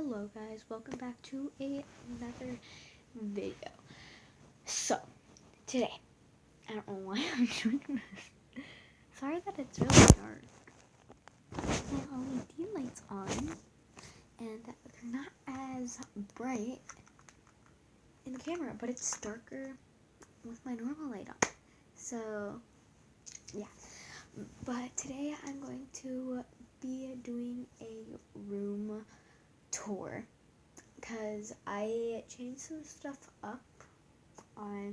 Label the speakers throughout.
Speaker 1: Hello guys, welcome back to another video. So, today, I don't know why I'm doing this. Sorry that it's really dark. My LED light's on, and they're not as bright in the camera, but it's darker with my normal light on. So, yeah. But today I'm going to be doing a room tour because I changed some stuff up. I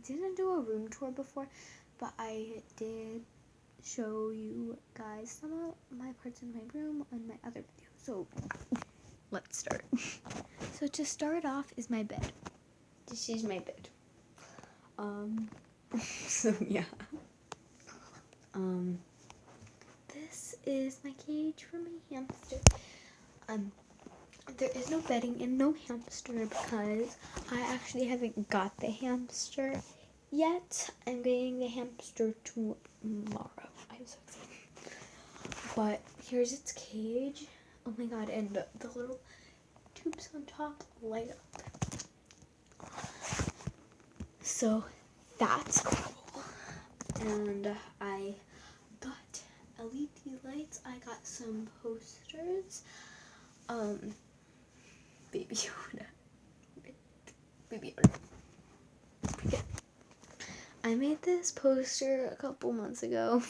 Speaker 1: didn't do a room tour before, but I did show you guys some of my parts in my room on my other video. So let's start. So to start off is my bed. This is my bed. So yeah. This is my cage for my hamster. There is no bedding and no hamster because I actually haven't got the hamster yet. I'm getting the hamster tomorrow. I'm so excited. But here's its cage. Oh my god, and the little tubes on top light up. So that's cool. And I got LED lights. I got some posters. Baby Yoda. Baby Yoda. I made this poster a couple months ago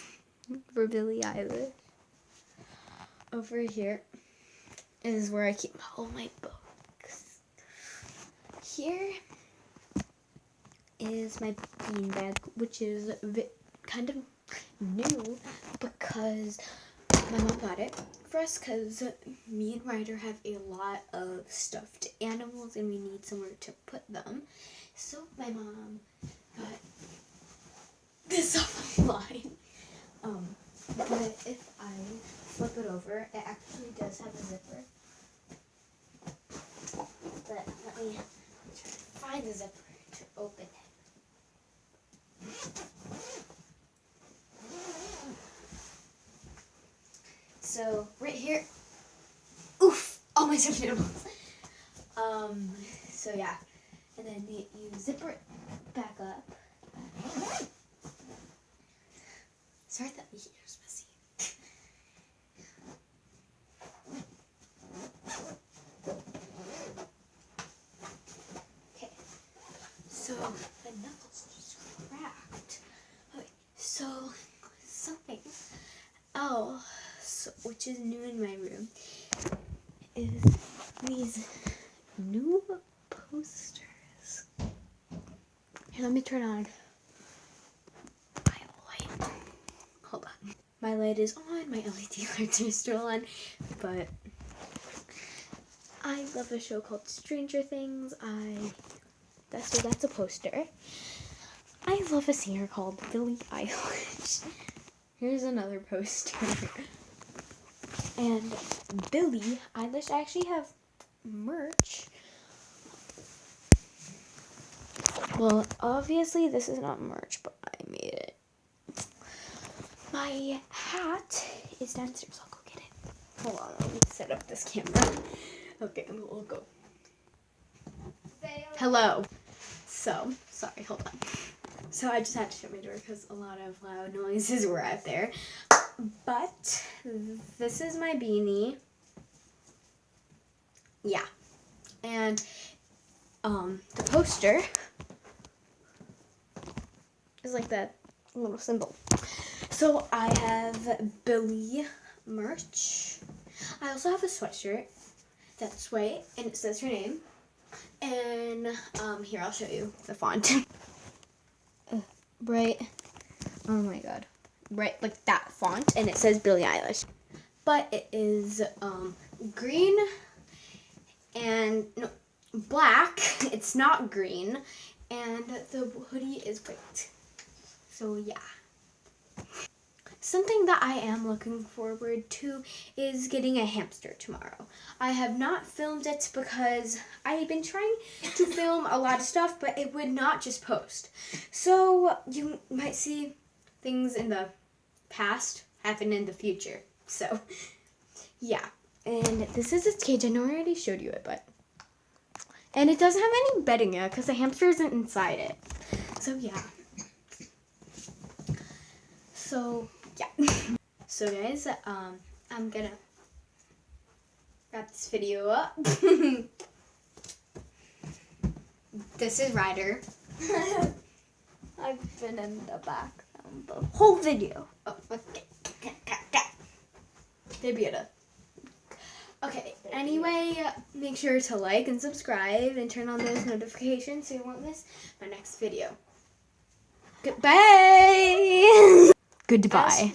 Speaker 1: for Billie Eilish. Over here is where I keep all my books. Here is my beanbag, which is kind of new because my mom got it for us because me and Ryder have a lot of stuffed animals and we need somewhere to put them. So my mom got this online. But if I flip it over, it actually does have a zipper. But let me try to find the zipper to open it. So right here, oof, all my stuffed animals. So yeah, and then you zipper it back up. Sorry that the heater's messy. Okay, so the knuckles just cracked. Okay, so something else which is new in my room is these new posters. Here, let me turn on my light. Hold on. My light is on, my LED lights are still on, but I love a show called Stranger Things. That's a poster. I love a singer called Billie Eilish. Here's another poster. And Billie Eilish, I actually have merch. Well, obviously this is not merch, but I made it. My hat is downstairs. I'll go get it. Hold on, let me set up this camera. Okay, we'll go. Hello. So, sorry, hold on. So I just had to shut my door because a lot of loud noises were out there. But this is my beanie. Yeah. And the poster is like that little symbol. So I have Billie merch. I also have a sweatshirt that's white and it says her name. And here, I'll show you the font. Bright. Oh my god. Right, like that font, and it says Billie Eilish. But it is green and no, black. It's not green, and the hoodie is white. So yeah. Something that I am looking forward to is getting a hamster tomorrow. I have not filmed it because I've been trying to film a lot of stuff, but it would not just post. So you might see things in the past happen in the future. So yeah. And this is its cage. I know I already showed you it, but... And it doesn't have any bedding yet because the hamster isn't inside it. So, yeah. So, yeah. So, guys, I'm gonna wrap this video up. This is Ryder.
Speaker 2: I've been in the background the whole video.
Speaker 1: Oh, okay. Okay, anyway, make sure to like and subscribe and turn on those notifications so you won't miss my next video. Goodbye! Goodbye.